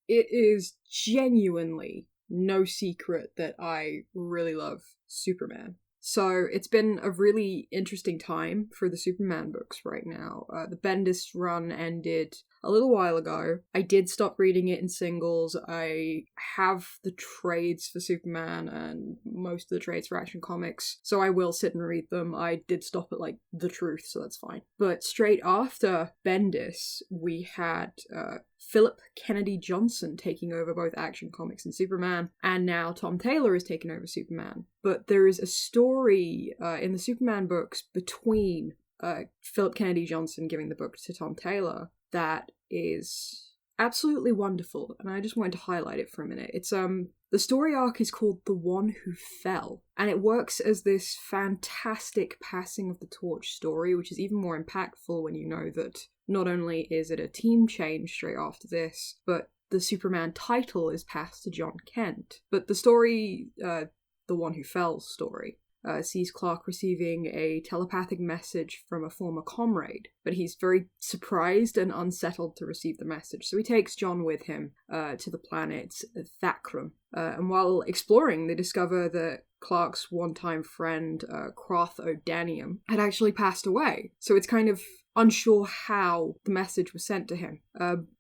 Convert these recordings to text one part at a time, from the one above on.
it is genuinely no secret that I really love Superman. So it's been a really interesting time for the Superman books right now. The Bendis run ended a little while ago. I did stop reading it in singles. I have the trades for Superman and most of the trades for Action Comics, so I will sit and read them. I did stop at, like, The Truth, so that's fine. But straight after Bendis, we had Phillip Kennedy Johnson taking over both Action Comics and Superman, and now Tom Taylor is taking over Superman. But there is a story in the Superman books between Phillip Kennedy Johnson giving the book to Tom Taylor that is absolutely wonderful, and I just wanted to highlight it for a minute. It's the story arc is called The One Who Fell, and it works as this fantastic passing of the torch story, which is even more impactful when you know that not only is it a team change straight after this, but the Superman title is passed to John Kent. But the story, The One Who Fell story, sees Clark receiving a telepathic message from a former comrade, but he's very surprised and unsettled to receive the message. So he takes John with him to the planet Thakram. And while exploring, they discover that Clark's one-time friend, Croth O'Danium, had actually passed away. So it's kind of unsure how the message was sent to him.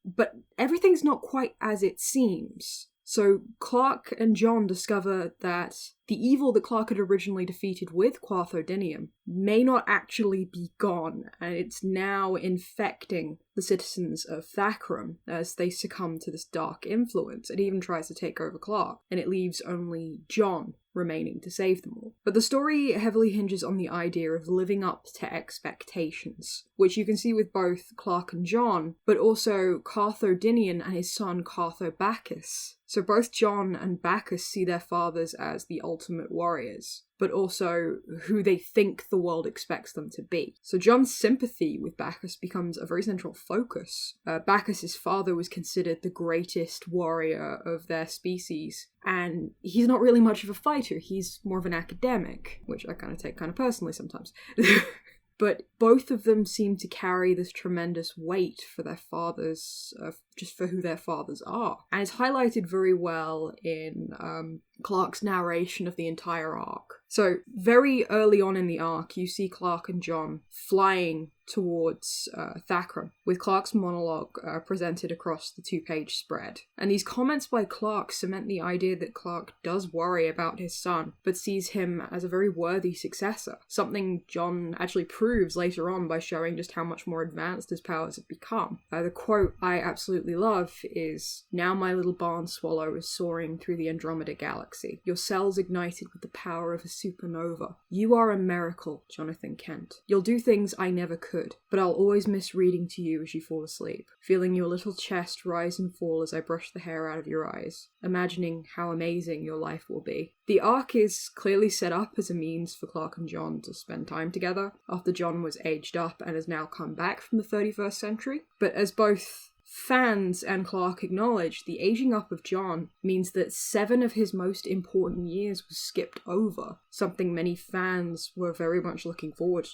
But everything's not quite as it seems. So Clark and John discover that the evil that Clark had originally defeated with Quarthodinium may not actually be gone, and it's now infecting the citizens of Thakram as they succumb to this dark influence. It even tries to take over Clark, and it leaves only John remaining to save them all. But the story heavily hinges on the idea of living up to expectations, which you can see with both Clark and John, but also Carthodinian and his son Carthobacchus. So both John and Bacchus see their fathers as the ultimate warriors, but also who they think the world expects them to be. So John's sympathy with Bacchus becomes a very central focus. Bacchus's father was considered the greatest warrior of their species, and he's not really much of a fighter, he's more of an academic, which I kind of take kind of personally sometimes. But both of them seem to carry this tremendous weight for their fathers, just for who their fathers are. And it's highlighted very well in Clark's narration of the entire arc. So very early on in the arc, you see Clark and John flying towards Thakram, with Clark's monologue presented across the 2-page spread. And these comments by Clark cement the idea that Clark does worry about his son, but sees him as a very worthy successor, something John actually proves later on by showing just how much more advanced his powers have become. The quote I absolutely love is, "Now my little barn swallow is soaring through the Andromeda galaxy, your cells ignited with the power of a supernova. You are a miracle, Jonathan Kent. You'll do things I never could, but I'll always miss reading to you as you fall asleep, feeling your little chest rise and fall as I brush the hair out of your eyes, imagining how amazing your life will be." The arc is clearly set up as a means for Clark and John to spend time together after John was aged up and has now come back from the 31st century. But as both fans and Clark acknowledge, the aging up of John means that 7 of his most important years was skipped over, something many fans were very much looking forward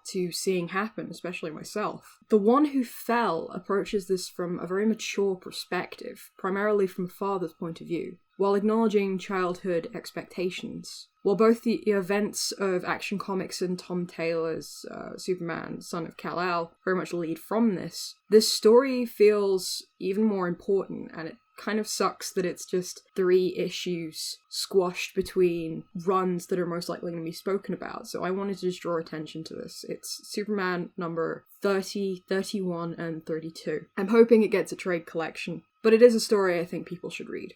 to seeing happen, especially myself. The One Who Fell approaches this from a very mature perspective, primarily from a father's point of view, while acknowledging childhood expectations. While both the events of Action Comics and Tom Taylor's Superman, Son of Kal-El, very much lead from this story feels even more important, and it kind of sucks that it's just 3 issues squashed between runs that are most likely going to be spoken about. So I wanted to just draw attention to this. It's Superman number 30, 31, and 32. I'm hoping it gets a trade collection, but it is a story I think people should read.